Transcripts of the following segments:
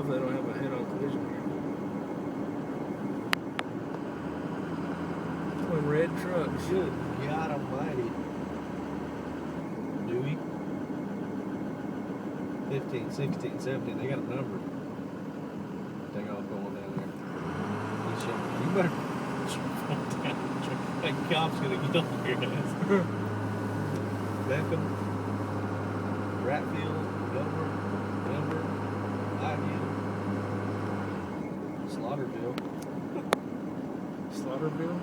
Hopefully I don't have a head-on collision here. Twin red trucks. Good God almighty. Dewey. 15, 16, 17. They got a number. Take off going down there. You better jump down. That cop's gonna get on your ass. Beckham. Ratfield. Dover. Denver. Highfield. Slaughterville. Slaughterville?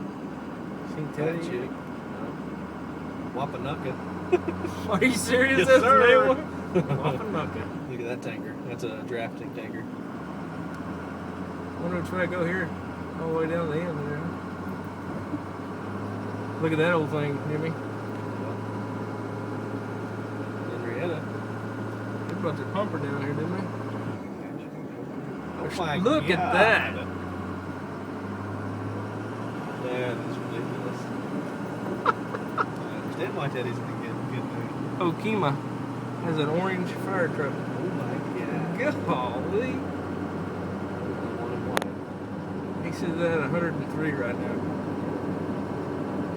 Seen Teddy? Chick. Wapanaka. Are you serious? Yes, That's sir. the name one? Wapanaka. Look at that tanker. That's a drafting tanker. Wonder which way I go here. All the way down to the end there. Look at that old thing, Jimmy. Henrietta. They brought their pumper down here, didn't they? Oh my Look God. at that. That is ridiculous. I understand why Teddy's in a good mood. Okima has an orange fire truck. Oh my God. Golly. He says that at 103 right now.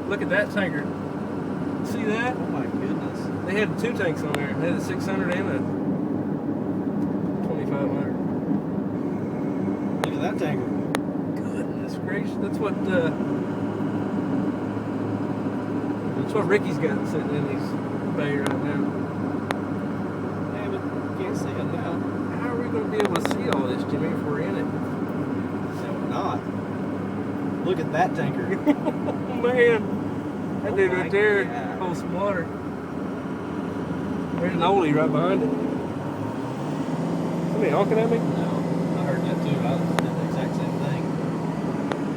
Look at that tanker. See that? Oh my goodness. They had 2 tanks on there. They had a 600 and a 2500. Look at that tanker. Goodness gracious. That's what Ricky's got sitting in his bay right now. Damn it. Can't see it now. How are we going to be able to see all this, Jimmy, if we're in it? No, we're not. Look at that tanker. Oh, man. That dude right there God. holds some water. There's an oldie right behind it. Somebody honking at me? No, I heard that too. I did the exact same thing.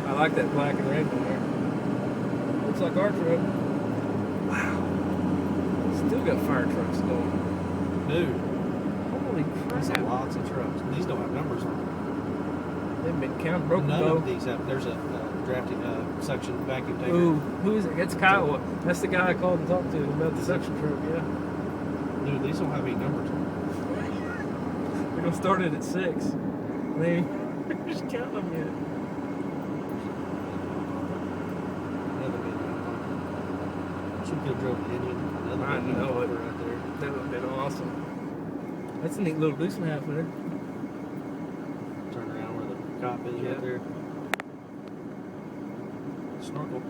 I like that black and red one there. Looks like our truck. Wow. Still got fire trucks going. Dude, Holy that's crap. lots of trucks. These don't have numbers on them. They've been counting broken None bow. of these have. There's a drafting suction vacuum tanker. Ooh, who is it? That's Kyle. That's the guy I called and talked to about the suction truck, yeah. Dude, these don't have any numbers on them. We're going to start it at 6. They ain't just counting them yet. Another midnight pumper. Should could have drove the Indian. Another I midnight know it. pumper right there. That would have been awesome. That's a neat little deuce and a half there. Turn around where the cop is Yeah. right there. Snorkel.